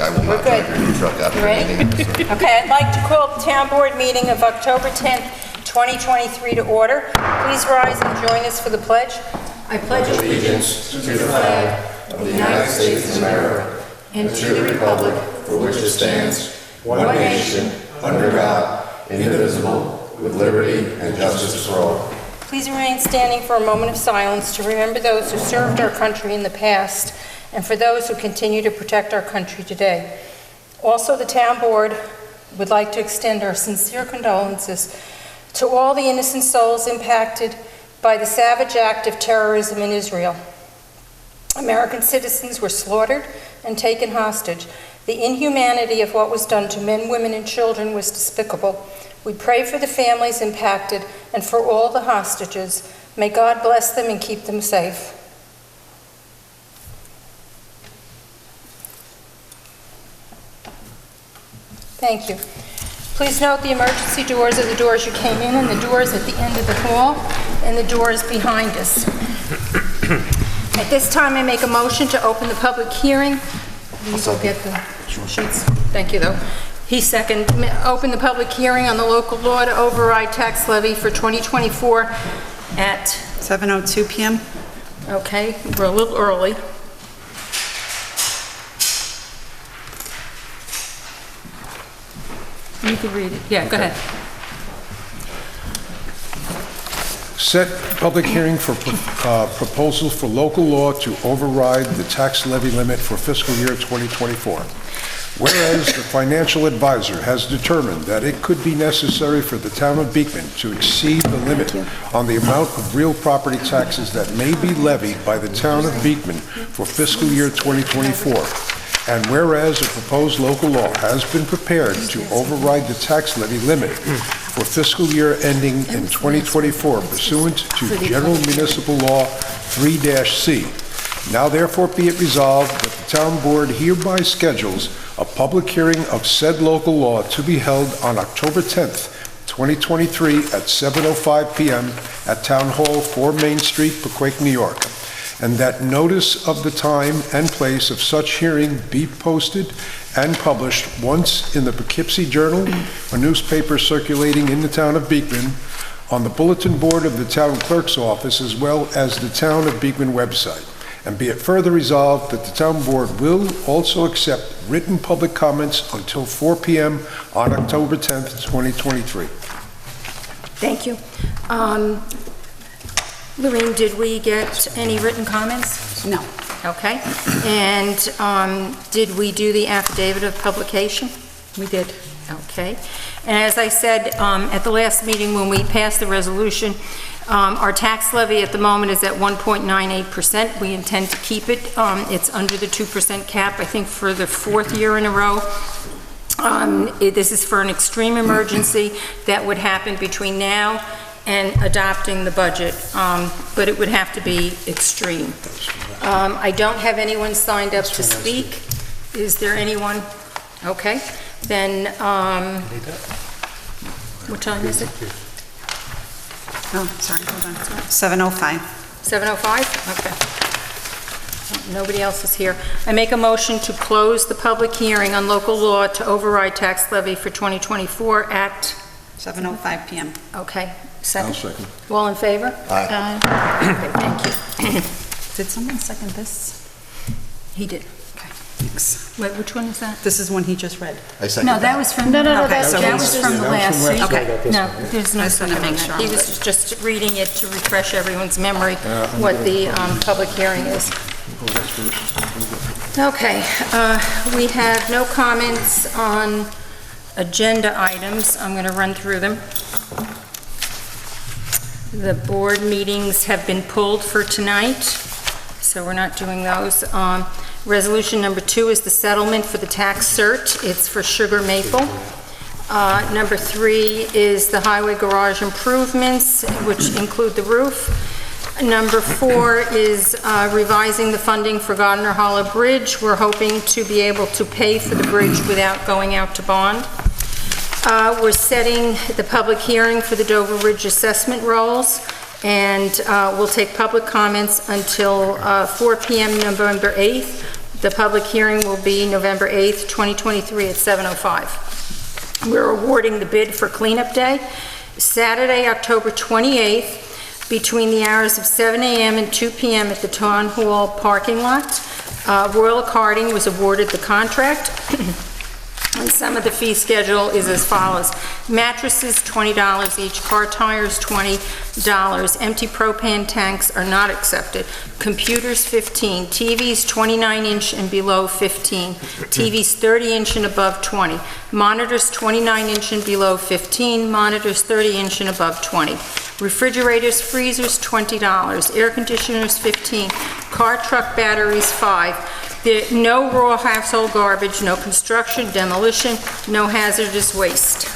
I will not drive your new truck out. You ready? Okay, I'd like to call the town board meeting of October 10th, 2023 to order. Please rise and join us for the pledge. I pledge allegiance to the flag of the United States of America and to the republic for which it stands, one nation, under God, indivisible, with liberty and justice for all. Please remain standing for a moment of silence to remember those who served our country in the past and for those who continue to protect our country today. Also, the town board would like to extend our sincere condolences to all the innocent souls impacted by the savage act of terrorism in Israel. American citizens were slaughtered and taken hostage. The inhumanity of what was done to men, women, and children was despicable. We pray for the families impacted and for all the hostages. May God bless them and keep them safe. Thank you. Please note the emergency doors are the doors you came in, and the doors at the end of the hall, and the doors behind us. At this time, I make a motion to open the public hearing. These will get the sheets. Thank you, though. He second. Open the public hearing on the local law to override tax levy for 2024 at 7:02 p.m. Okay, we're a little early. You can read it. Yeah, go ahead. Set public hearing for proposal for local law to override the tax levy limit for fiscal year 2024. Whereas the financial advisor has determined that it could be necessary for the town of Beekman to exceed the limit on the amount of real property taxes that may be levied by the town of Beekman for fiscal year 2024. And whereas a proposed local law has been prepared to override the tax levy limit for fiscal year ending in 2024 pursuant to General Municipal Law 3-C. Now therefore be it resolved that the town board hereby schedules a public hearing of said local law to be held on October 10th, 2023 at 7:05 p.m. at Town Hall 4 Main Street, Pequake, New York, and that notice of the time and place of such hearing be posted and published once in the Poughkeepsie Journal, a newspaper circulating in the town of Beekman, on the bulletin board of the town clerk's office, as well as the town of Beekman website. And be it further resolved that the town board will also accept written public comments until 4 p.m. on October 10th, 2023. Thank you. Lorraine, did we get any written comments? No. Okay. And did we do the affidavit of publication? We did. Okay. And as I said at the last meeting when we passed the resolution, our tax levy at the moment is at 1.98%. We intend to keep it. It's under the 2% cap, I think, for the 4th year in a row. This is for an extreme emergency that would happen between now and adopting the budget, but it would have to be extreme. I don't have anyone signed up to speak. Is there anyone? Okay. Then, what time is it? Oh, sorry, hold on. 7:05. 7:05? Okay. Nobody else is here. I make a motion to close the public hearing on local law to override tax levy for 2024 at 7:05 p.m. Okay. Second? I'll second. All in favor? Aye. Okay, thank you. Did someone second this? He did. Okay, thanks. Wait, which one is that? This is one he just read. I second No, that was from, no, Okay, so that he's was just- from the last. Okay. No, there's no I just wanna second on make that. sure. He was just reading it to refresh everyone's memory what the public hearing is. Okay, we have no comments on agenda items. I'm going to run through them. The board meetings have been pulled for tonight, so we're not doing those. Resolution number 2 is the settlement for the tax cert. It's for Sugar Maple. Number 3 is the highway garage improvements, which include the roof. Number 4 is revising the funding for Gardner Hollow Bridge. We're hoping to be able to pay for the bridge without going out to bond. We're setting the public hearing for the Dover Ridge assessment rolls, and we'll take public comments until 4 p.m. November 8th. The public hearing will be November 8th, 2023 at 7:05. We're awarding the bid for Cleanup Day, Saturday, October 28th, between the hours of 7 a.m. and 2 p.m. at the Town Hall parking lot. Royal Carting was awarded the contract. And some of the fee schedule is as follows. Mattresses, $20 each. Car tires, $20. Empty propane tanks are not accepted. Computers, $15. TVs, 29-inch and below, $15. TVs, 30-inch and above, $20. Monitors, 29-inch and below, $15. Monitors, 30-inch and above, $20. Refrigerators, freezers, $20. Air conditioners, $15. Car, truck batteries, $5. No raw household garbage, no construction, demolition, no hazardous waste.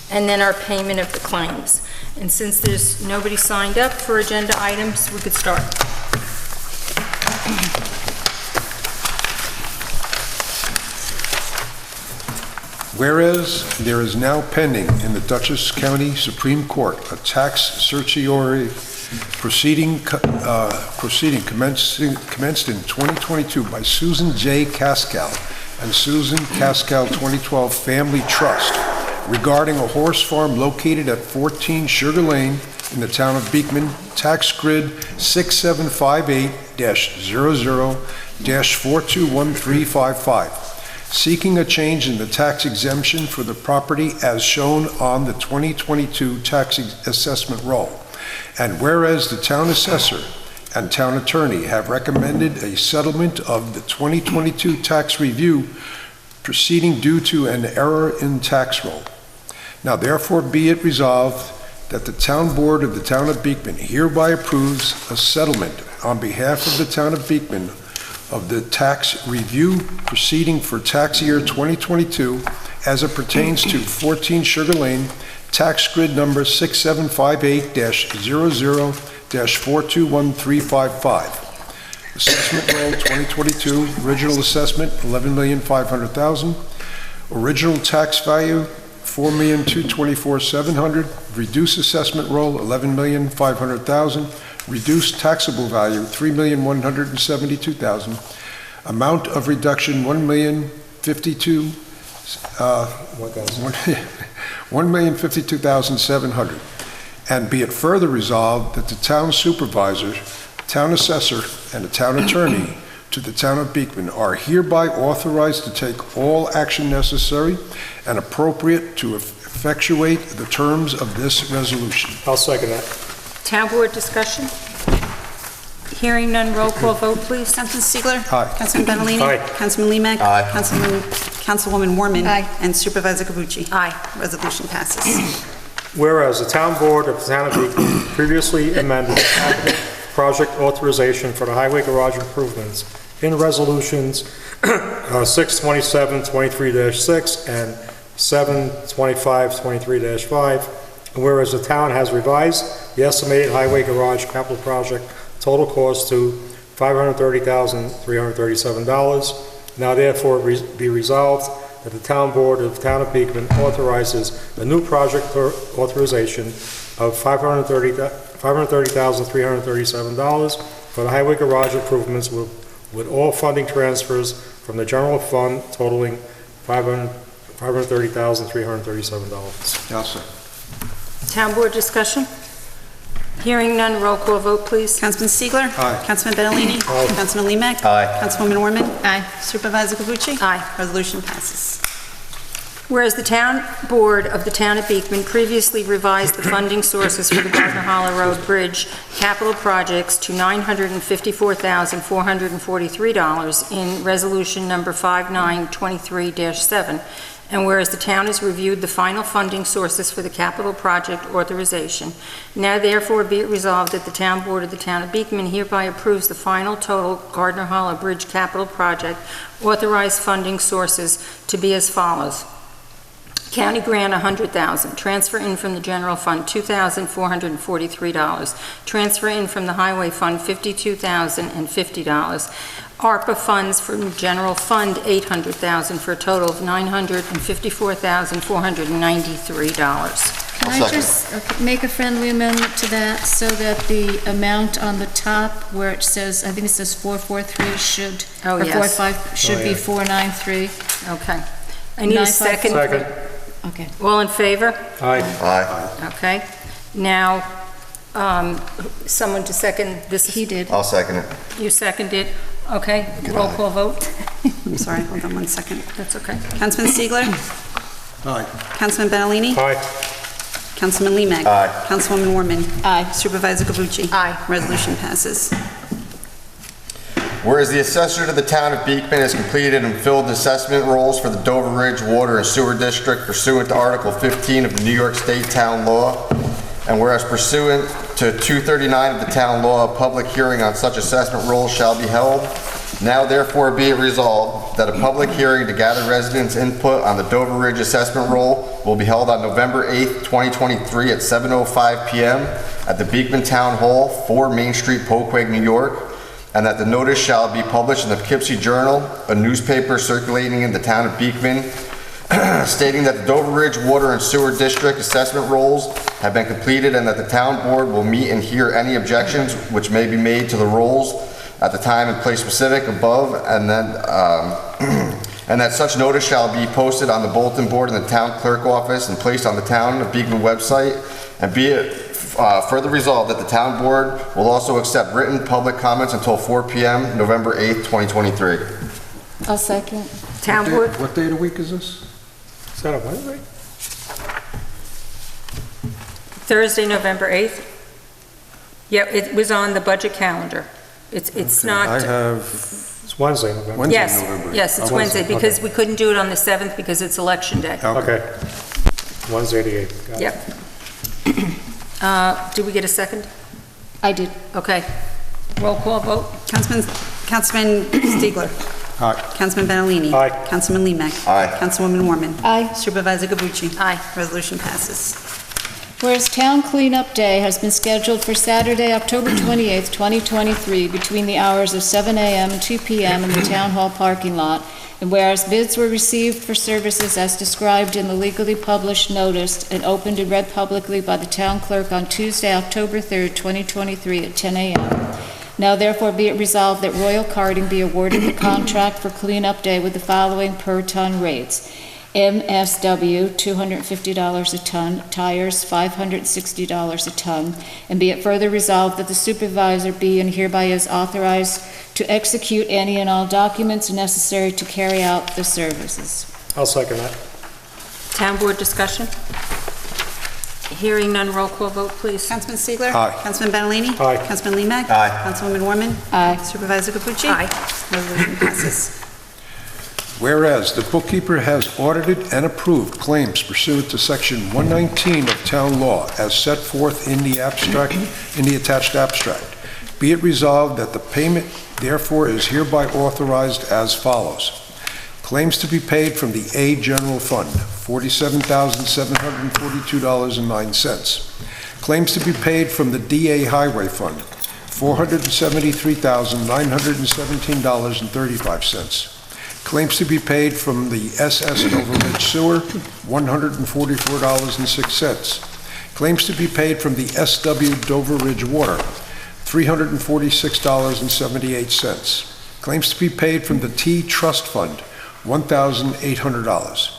And then our payment of the claims. And since there's nobody signed up for agenda items, we could start. Whereas there is now pending in the Dutchess County Supreme Court a tax certiorari proceeding commenced in 2022 by Susan J. Cascal and Susan Cascal 2012 Family Trust regarding a horse farm located at 14 Sugar Lane in the town of Beekman, tax grid 6758-00-421355, seeking a change in the tax exemption for the property as shown on the 2022 tax assessment roll. And whereas the town assessor and town attorney have recommended a settlement of the 2022 tax review proceeding due to an error in tax roll. Now therefore be it resolved that the town board of the town of Beekman hereby approves a settlement on behalf of the town of Beekman of the tax review proceeding for tax year 2022 as it pertains to 14 Sugar Lane, tax grid number 6758-00-421355. Assessment roll 2022, original assessment $11,500,000, original tax value $4,224,700, reduced assessment roll $11,500,000, reduced taxable value $3,172,000, amount of reduction $1,052,700. And be it further resolved that the town supervisor, town assessor, and the town attorney to the town of Beekman are hereby authorized to take all action necessary and appropriate to effectuate the terms of this resolution. I'll second that. Town board discussion? Hearing none, roll call vote, please. Councilman Stiegler? Aye. Councilman Benalini? Aye. Councilman Limak? Aye. Councilwoman Warman? Aye. And Supervisor Cavucci? Aye. Resolution passes. Whereas the town board of the town of Beekman previously amended the capital project authorization for the highway garage improvements in resolutions 627-23-6 and 725-23-5. And whereas the town has revised the estimated highway garage capital project total cost to $530,337. Now therefore be resolved that the town board of the town of Beekman authorizes a new project authorization of $530,337 for the highway garage improvements with all funding transfers from the general fund totaling $530,337. Now, sir. Town board discussion? Hearing none, roll call vote, please. Councilman Stiegler? Aye. Councilman Benalini? Aye. Councilman Limak? Aye. Councilwoman Warman? Aye. Supervisor Cavucci? Aye. Resolution passes. Whereas the town board of the town of Beekman previously revised the funding sources for the Gardner Hollow Road Bridge capital projects to $954,443 in resolution number 5923-7, and whereas the town has reviewed the final funding sources for the capital project authorization, now therefore be it resolved that the town board of the town of Beekman hereby approves the final total Gardner Hollow Bridge capital project authorized funding sources to be as follows. County grant, $100,000. Transfer in from the general fund, $2,443. Transfer in from the highway fund, $52,050. ARPA funds from general fund, $800,000 for a total of $954,493. Can I'll I second. just make a friendly amendment to that so that the amount on the top where it says, I think it says 443 should, Oh, or yes. 45 should Oh, be yeah. 493. Okay. I need a 954. second. Second. Okay. All in favor? Aye. Aye. Okay. Now, someone to second this? He did. I'll second it. You seconded? Okay. Roll call vote? I'm sorry, hold on one second. That's okay. Councilman Stiegler? Aye. Councilman Benalini? Aye. Councilman Lemag? Aye. Councilwoman Warman? Aye. Supervisor Cavucci? Aye. Resolution passes. Whereas the assessor to the town of Beekman has completed and filled the assessment rolls for the Dover Ridge Water and Sewer District pursuant to Article 15 of the New York State Town Law, and whereas pursuant to 239 of the town law, a public hearing on such assessment rolls shall be held, now therefore be it resolved that a public hearing to gather residents' input on the Dover Ridge assessment roll will be held on November 8th, 2023 at 7:05 p.m. at the Beekman Town Hall, 4 Main Street, Poquag, New York, and that the notice shall be published in the Poughkeepsie Journal, a newspaper circulating in the town of Beekman, stating that the Dover Ridge Water and Sewer District assessment rolls have been completed and that the town board will meet and hear any objections which may be made to the rolls at the time and place specific above, and then and that such notice shall be posted on the bulletin board in the town clerk office and placed on the town of Beekman website, and be it further resolved that the town board will also accept written public comments until 4 p.m. November 8th, 2023. I'll second. Town board? What day of the week is this? Is that a Wednesday? Thursday, November 8th? Yeah, it was on the budget calendar. It's I not, have It's Wednesday, November. Wednesday, yes, November. yes, it's Oh, Wednesday, Wednesday, because okay. we couldn't do it on the 7th because it's election day. Okay. Wednesday the 8th. Got it. Yep. Did we get a second? I did. Okay. Roll call vote? Councilman Stiegler? Aye. Councilman Benalini? Aye. Councilman Lemag? Aye. Councilwoman Warman? Aye. Supervisor Cavucci? Aye. Resolution passes. Whereas Town Cleanup Day has been scheduled for Saturday, October 28th, 2023, between the hours of 7 a.m. and 2 p.m. in the Town Hall parking lot, and whereas bids were received for services as described in the legally published notice and opened and read publicly by the town clerk on Tuesday, October 3rd, 2023 at 10 a.m. Now therefore be it resolved that Royal Carting be awarded the contract for Cleanup Day with the following per-ton rates. MSW, $250 a ton, tires, $560 a ton, and be it further resolved that the supervisor be and hereby is authorized to execute any and all documents necessary to carry out the services. I'll second that. Town board discussion? Hearing none, roll call vote, please. Councilman Stiegler? Aye. Councilman Benalini? Aye. Councilman Lemag? Aye. Councilwoman Warman? Aye. Supervisor Cavucci? Aye. Resolution passes. Whereas the bookkeeper has audited and approved claims pursuant to Section 119 of Town Law as set forth in the attached abstract, be it resolved that the payment therefore is hereby authorized as follows. Claims to be paid from the A General Fund, $47,742.09. Claims to be paid from the DA Highway Fund, $473,917.35. Claims to be paid from the SS Dover Ridge Sewer, $144.06. Claims to be paid from the SW Dover Ridge Water, $346.78. Claims to be paid from the T Trust Fund, $1,800.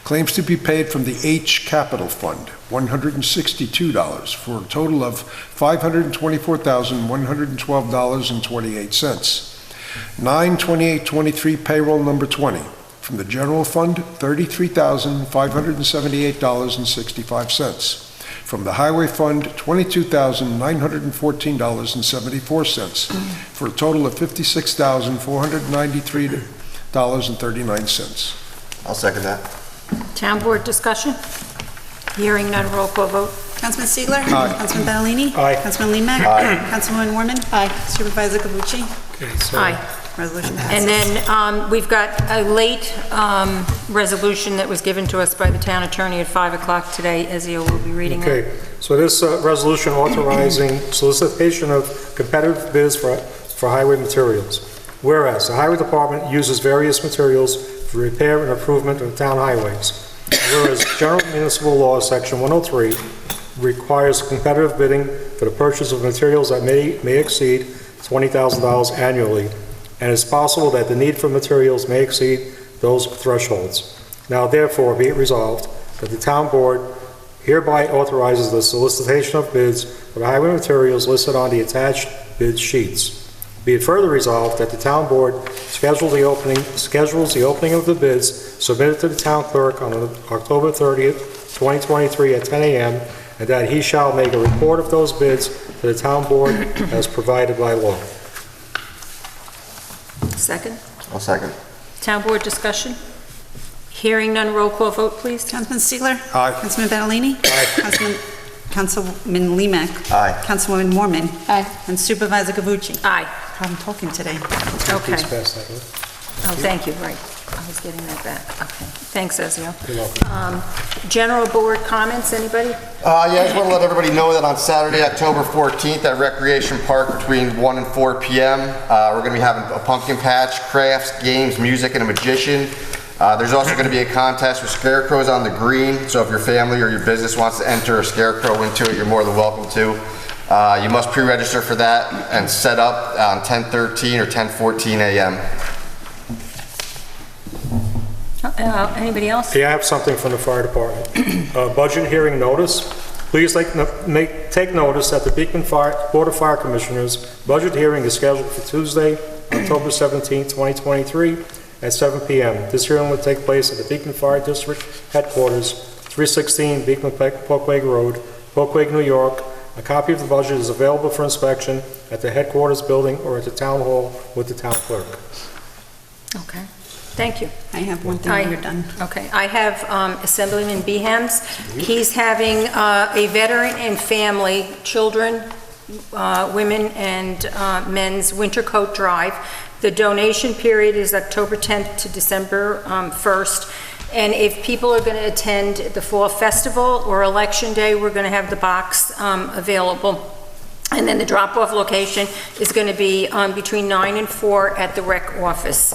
Claims to be paid from the H Capital Fund, $162, for a total of $524,112.28. 9/28/23 payroll number 20, from the general fund, $33,578.65. From the highway fund, $22,914.74, for a total of $56,493.39. I'll second that. Town board discussion? Hearing none, roll call vote? Councilman Stiegler? Aye. Councilman Benalini? Aye. Councilman Lemag? Aye. Councilwoman Warman? Aye. Supervisor Cavucci? Okay, so Aye. Resolution passes. And then we've got a late resolution that was given to us by the town attorney at 5 o'clock today. Ezio will be reading it. Okay, so this resolution authorizing solicitation of competitive bids for highway materials. Whereas the highway department uses various materials for repair and improvement of town highways. Whereas General Municipal Law, Section 103, requires competitive bidding for the purchase of materials that may exceed $20,000 annually, and it's possible that the need for materials may exceed those thresholds. Now therefore be it resolved that the town board hereby authorizes the solicitation of bids for the highway materials listed on the attached bid sheets. Be it further resolved that the town board schedules the opening of the bids submitted to the town clerk on October 30th, 2023 at 10 a.m., and that he shall make a report of those bids to the town board as provided by law. Second. I'll second. Town board discussion? Hearing none, roll call vote, please. Councilman Stiegler? Aye. Councilman Badalini? Councilman Limak? Aye. Councilwoman Mormon? Aye. And Supervisor Cavucci? Aye. I'm talking today. Okay. Please pass that, Lou. Oh, thank you, right. I was getting that back. Okay. Thanks, Ezio. You're welcome. General board comments, anybody? Yeah, I just want to let everybody know that on Saturday, October 14th at Recreation Park between 1 and 4 p.m., we're going to be having a pumpkin patch, crafts, games, music, and a magician. There's also going to be a contest with scarecrows on the green, so if your family or your business wants to enter a scarecrow into it, you're more than welcome to. You must pre-register for that and set up on 10:13 or 10:14 a.m. Anybody else? Yeah, I have something from the fire department. Budget hearing notice. Please take notice that the Beekman Board of Fire Commissioners budget hearing is scheduled for Tuesday, October 17, 2023 at 7 p.m. This hearing will take place at the Beekman Fire District Headquarters, 316 Beekman Polkway Road, Polkway, New York. A copy of the budget is available for inspection at the headquarters building or at the town hall with the town clerk. Okay. Thank you. I have one thing when you're done. Okay, I have Assemblyman Behams. He's having a veteran and family, children, women, and men's winter coat drive. The donation period is October 10th to December 1st. And if people are going to attend the Fall Festival or Election Day, we're going to have the box available. And then the drop-off location is going to be between 9 and 4 at the rec office.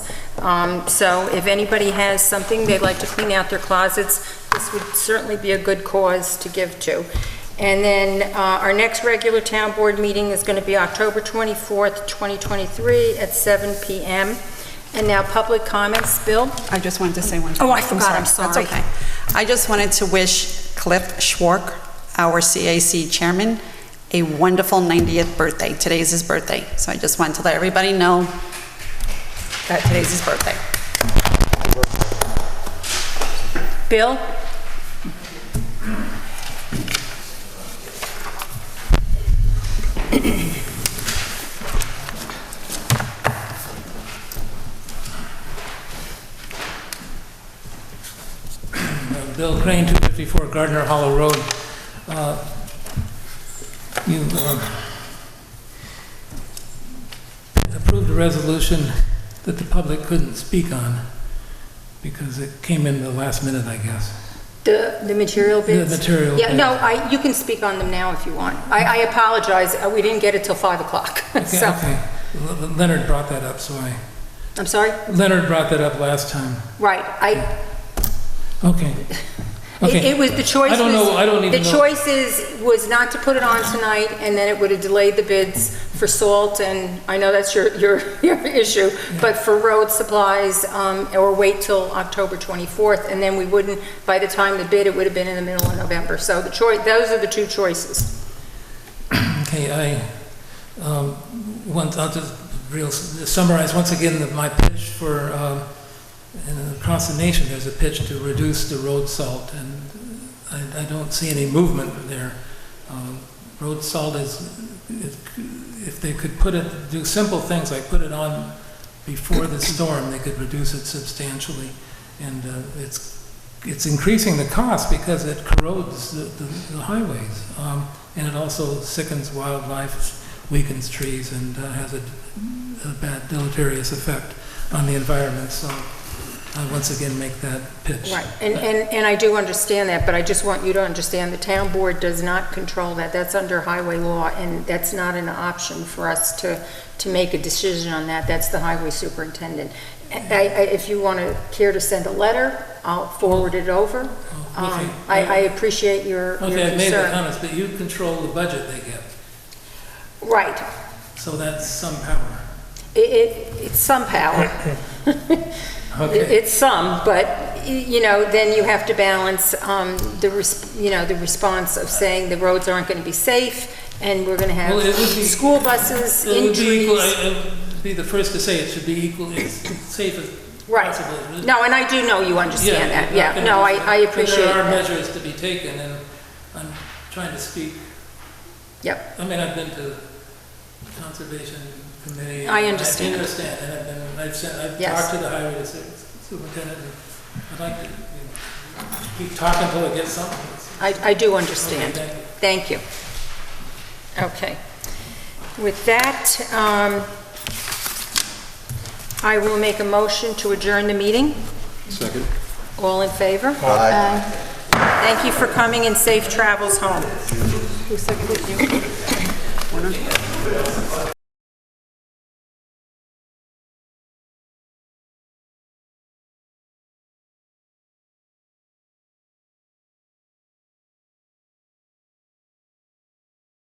So if anybody has something they'd like to clean out their closets, this would certainly be a good cause to give to. And then our next regular town board meeting is going to be October 24th, 2023 at 7 p.m. And now public comments. Bill? I just wanted to say one thing. Oh, I forgot. I'm sorry. That's okay. I just wanted to wish Cliff Schwark, our CAC chairman, a wonderful 90th birthday. Today's his birthday. So I just wanted to let everybody know that today's his birthday. Bill? Bill Crane, 254 Gardner Hollow Road. You approved a resolution that the public couldn't speak on because it came in the last minute, I guess. The material bids? The material Yeah, bids. no, you can speak on them now if you want. I apologize, we didn't get it till 5 o'clock. Okay, So, okay. Leonard brought that up, so I'm sorry? Leonard brought that up last time. Right, Okay. Okay. It was, the choice was... I don't know, I don't even know. The choice was not to put it on tonight, and then it would have delayed the bids for salt, and I know that's your issue, but for road supplies, or wait till October 24th, and then we wouldn't, by the time the bid, it would have been in the middle of November. So the choice, those are the two choices. Okay, I'll just summarize once again my pitch for, and across the nation, there's a pitch to reduce the road salt, and I don't see any movement there. Road salt is, if they could do simple things like put it on before the storm, they could reduce it substantially. And it's increasing the cost because it corrodes the highways. And it also sickens wildlife, weakens trees, and has a bad deleterious effect on the environment. So I once again make that pitch. Right, and I do understand that, but I just want you to understand the town board does not control that. That's under highway law, and that's not an option for us to make a decision on that. That's the highway superintendent. If you want to care to send a letter, I'll forward it over. Okay. I appreciate your Okay, I've made the concern. comments, but you control the budget they get, Right. so that's some power. It's some power. Okay. It's some, but, then you have to balance the response of saying the roads aren't going to be safe, and we're going to Well, it would have be- school buses It in would be equal, trees. I would be the first to say it should be equal, as safe as Right. possible. No, and I do know you understand that. you're not Yeah, gonna no, do- I appreciate But there are that. measures to be taken, and I'm trying to speak, Yep, I mean, I've been to Conservation Committee. I and understand. I understand, and I've Yes. talked to the highway superintendent, and I'd like to keep talking until I get something. I do understand. Okay, thank you. Thank you. Okay. With that, I will make a motion to adjourn the meeting. Second. All in favor? Aye. Thank you for coming and safe travels home. Who seconded you?